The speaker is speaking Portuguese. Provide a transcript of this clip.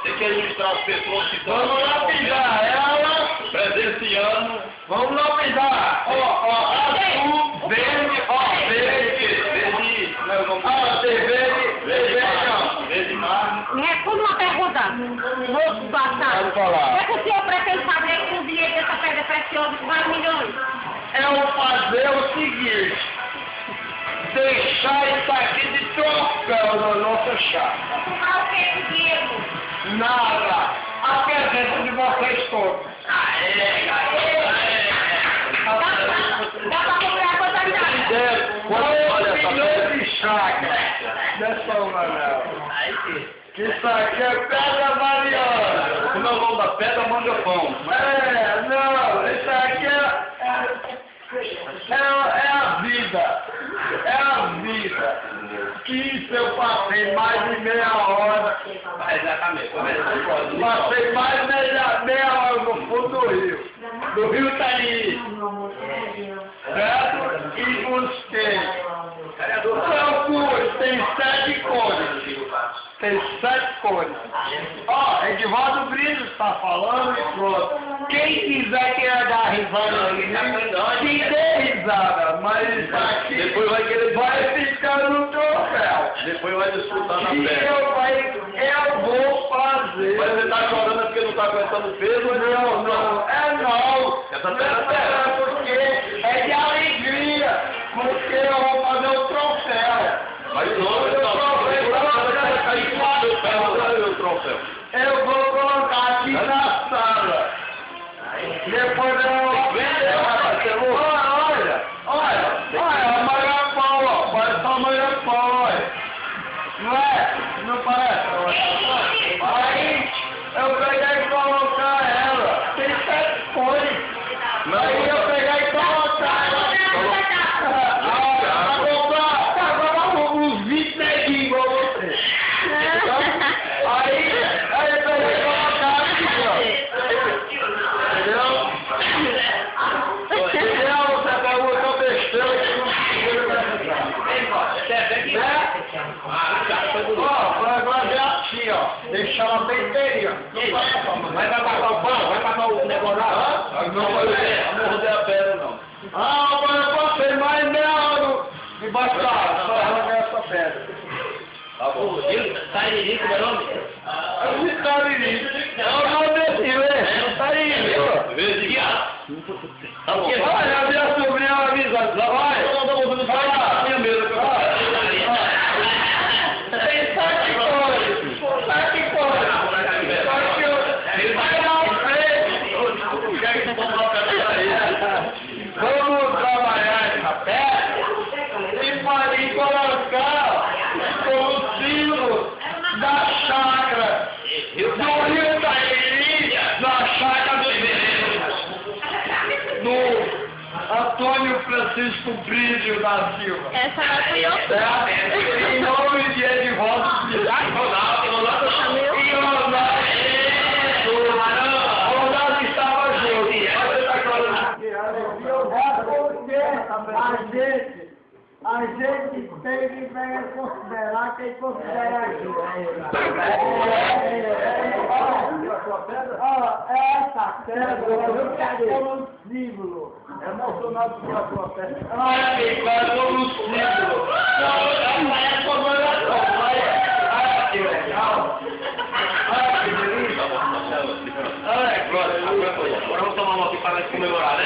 Você quer ilustrar as pessoas que estão... Vamos lá pisar ela. Presenciando. Vamos lá pisar. Ó, azul, verde, ó, verde. Verde. Verde, não. Verde mar. Me responda uma pergunta, moço do assado. Pode falar. O que é que o senhor pretende fazer com o dinheiro dessa pedra preciosa de 4 milhões? Eu fazer o seguinte. Deixar isso aqui de troféu na nossa chave. Vou comprar o que com o dinheiro? Nada. A presença de vocês todos. Dá pra comprar quantas milhões? Olha milhões de chácara. Dessa uma não. Que isso aqui é pedra variada. Como é o nome da pedra, manga pão. Não, isso aqui é a vida. É a vida. Que isso eu passei mais de meia hora. Exatamente. Passei mais de meia hora no fundo do rio. Do rio Itaí. Certo? E busquei. Procure, tem 7 cores. Tem 7 cores. Ó, Edivaldo Brito está falando e pronto. Quem quiser que dar risada aí, que dê risada, mas isso aqui Depois vai querer... vai ficar no troféu. Depois vai disputar na E pedra. eu vou fazer. Mas você tá chorando porque não tá aguentando o peso? Não. Não. Essa pedra é Porque é de alegria. Porque eu vou fazer o troféu. Mas não, o troféu. Eu vou colocar aqui na sala. Depois eu vou ver. Olha, amanhã pau, ó. Parece amanhã pau, olha. Não é? Não parece? Aí eu peguei e colocar ela. Tem 7 cores. Aí eu peguei e colocar ela. Uns 20 neguinhos igual você. Aí eu peguei e colocar aqui, ó. Entendeu? Você pegou o seu besteira que não Ó, vai ver assim, ó. Deixar ela bem inteirinha. Vai passar o pão? Vai passar o negócio lá? Não vai morder a pedra, não. Mas eu passei mais meia hora debaixo da água, só arrancar essa pedra. Tá bom. Tariri, como é o nome? Esse Tariri. É o nome desse, né? É o Tariri, ó. Verde mar. Tá bom. Olha, a minha sobrinha ela avisa. Vai. Vai lá. Minha mesa que eu Tem 7 cores. 7 cores. Só que eu... Vai lá o preço. Vamos trabalhar essa pedra e colocar como símbolo da chácara do Rio Itaí, na chácara do Antônio Francisco Brígio da Silva. Essa não fui eu. Certo? Em nome de Edivaldo Brito. E Ronaldo estava junto. A gente tem que considerar quem considera aqui. Essa pedra é como símbolo. É emocionado por a sua pedra. Olha aqui, é como símbolo. Não, essa é comemoração. Olha que legal. Olha que delícia. Olha, agora vamos tomar uma aqui para comemorar, né?